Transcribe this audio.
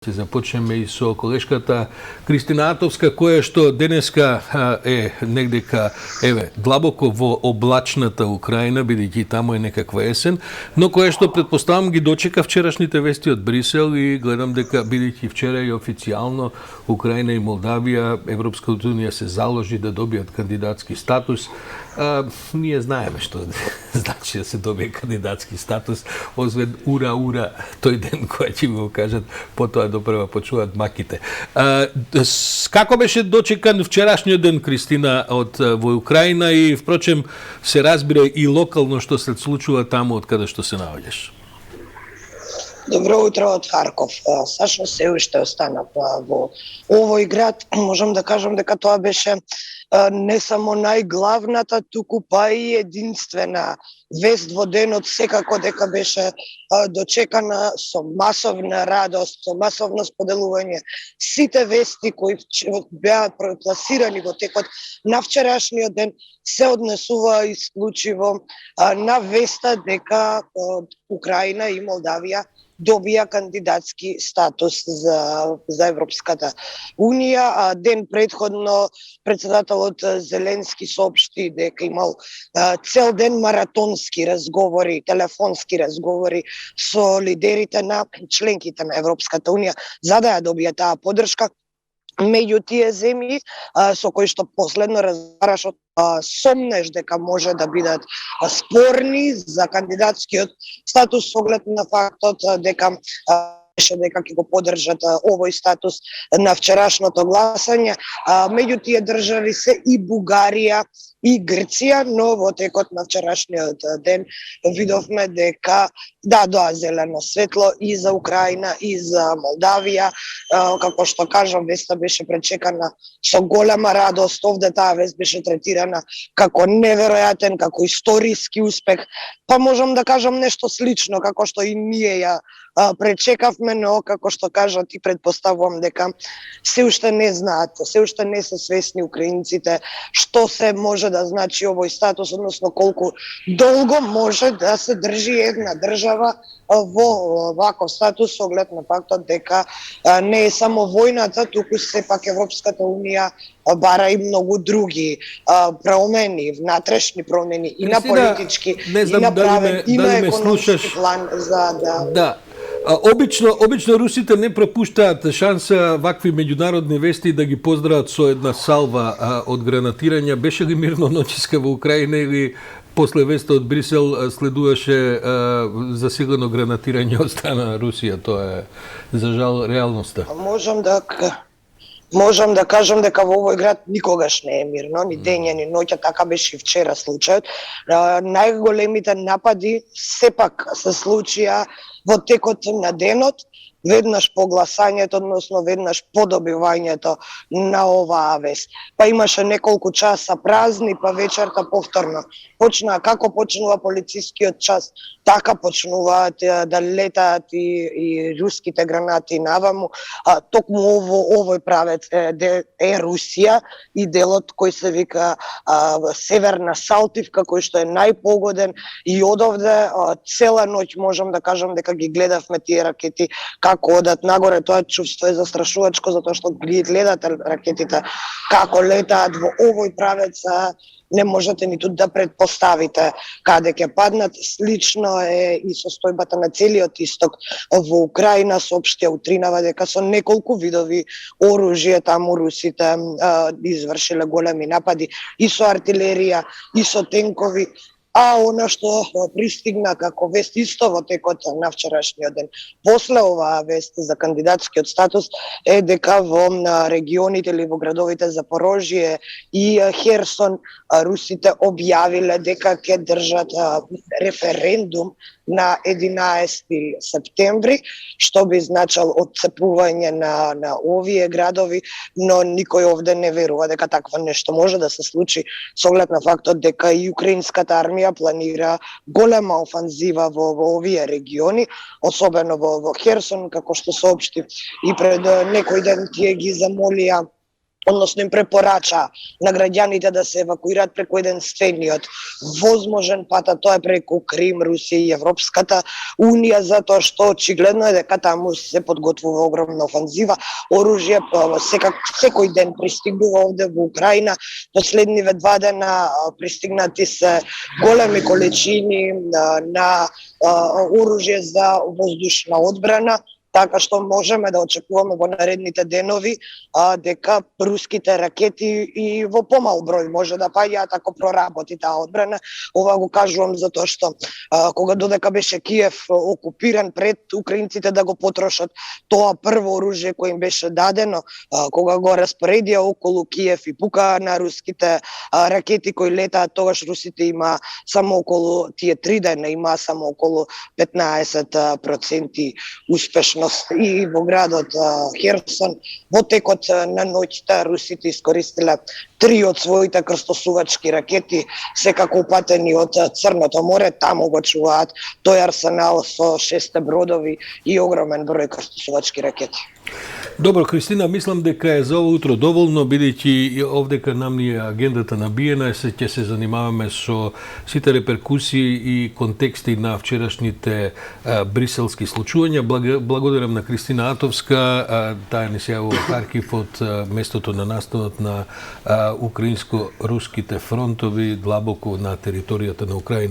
Ќе започнеме и со колешката Кристина Атовска, која што денеска е негдека, длабоко во облачната Украина, бидејќи таму е некаква есен, но која што претпоставам ги дочека вчерашните вести од Брисел и гледам дека, бидејќи вчера и официјално Украина и Молдавија, Европската унија се заложи да добијат кандидатски статус. Ние знаеме што значи да се добие кандидатски статус, освен ура тој ден кој ќе го кажат, потоа допрва почуваат маките. Како беше дочекан вчерашниот ден, Кристина, во Украина и впрочем се разбира и локално што се случува таму од каде што се наоѓаш? Добро утро од Харков. Сашо се уште останав во овој град. Можам да кажам дека тоа беше не само најглавната, туку па и единствена вест во денот, секако дека беше дочекана со масовна радост, со масовно споделување. Сите вести кои беа пласирани во текот на вчерашниот ден се однесува исклучиво на веста дека Украина и Молдавија добија кандидатски статус за Европската унија. Ден предходно председателот Зеленски соопшти дека имал цел ден маратонски разговори, телефонски разговори со лидерите на членките на Европската унија за да ја добија таа поддршка меѓу тие земји со кои што последно разговараш, сомнеш дека може да бидат спорни за кандидатскиот статус, оглед на фактот дека ќе го поддржат овој статус на вчерашното гласање. Меѓу тие држави се и Бугарија и Грција, но во текот на вчерашниот ден видовме дека доа зелено светло и за Украина и за Молдавија. Како што кажам, веста беше пречекана со голема радост. Овде таа вест беше третирана како неверојатен, како историски успех. Па можам да кажам нешто слично, како што и ние ја пречекавме, но како што кажат и предпоставувам дека се уште не знаат, се уште не се свесни украинците што се може да значи овој статус, односно колку долго може да се држи една држава во ваков статус, оглед на фактот дека не е само војната, туку сепак Европската унија бара и многу други промени, внатрешни промени и на политички, и на правен, и на економски план за да... Обично русите не пропуштаат шанса вакви меѓународни вести да ги поздрават со една салва од гранатирања. Беше ли мирно ночиска во Украина или после веста од Брисел следуваше засилено гранатирање од страна Русија? Тоа е, за жал, реалноста. Можам да кажам дека во овој град никогаш не е мирно, ни дења, ни ноќа, така беше и вчера случајот. Најголемите напади сепак се случија во текот на денот, веднаш по гласањето, односно веднаш по добивањето на оваа вест. Па имаше неколку часа празни, па вечерта повторно како почнува полицискиот час, така почнуваат да летаат и руските гранати наваму. Токму овој правец е Русија и делот кој се вика Северна Салтивка, кој што е најпогоден, и одовде цела ноќ можам да кажам дека ги гледавме тие ракети како одат нагоре. Тоа чувство е застрашувачко, затоа што ги гледате ракетите како летаат во овој правец, не можете ниту да предпоставите каде ќе паднат. Слично е и состојбата на целиот исток во Украина. Соопштија утринава дека со неколку видови оружје таму русите извршиле големи напади и со артилерија, и со тенкови. А она што пристигна како вест исто во текот на вчерашниот ден, после оваа вест за кандидатскиот статус, е дека во регионите или во градовите Запорожје и Херсон русите објавиле дека ќе држат референдум на 11 септември, што би значал отцепување на овие градови, но никој овде не верува дека такво нешто може да се случи, со оглед на фактот дека и украинската армија планира голема офанзива во овие региони, особено во Херсон, како што соопшти и пред некој ден тие ги замолија односно им препорача на граѓаните да се евакуираат преку единствениот возможен пат, а тоа е преку Крим, Русија и Европската Унија, затоа што очигледно е дека таму се подготвува огромна офанзива, оружје секој ден пристигнува овде во Украина. Последниве 2 дена пристигнати се големи количини на оружје за воздушна одбрана, така што можеме да очекуваме во наредните денови дека руските ракети и во помал број може да паѓаат ако проработи таа одбрана. Ова го кажувам затоа што кога додека беше Киев окупиран, пред украинците да го потрошат тоа прво оружје кое им беше дадено, кога го распоредија околу Киев и пука на руските ракети кои летаат, тогаш русите има само околу тие 3 дена има само околу 15% успешност и во градот Херсон. Во текот на ноќта русите искористиле 3 од своите крстосувачки ракети, секако упатени од Црното море, таму го чуваат тој арсенал со 6 бродови и огромен број крстосувачки ракети. Добро, Кристина, мислам дека е за ово утро доволно, бидејќи овдека нам ни е агендата набиена, ќе се занимаваме со сите реперкусии и контексти на вчерашните бриселски случувања. Благодарам на Кристина Атовска, таа ни се јавува Харкив од местото на настанот на украинско-руските фронтови длабоко на територијата на Украина.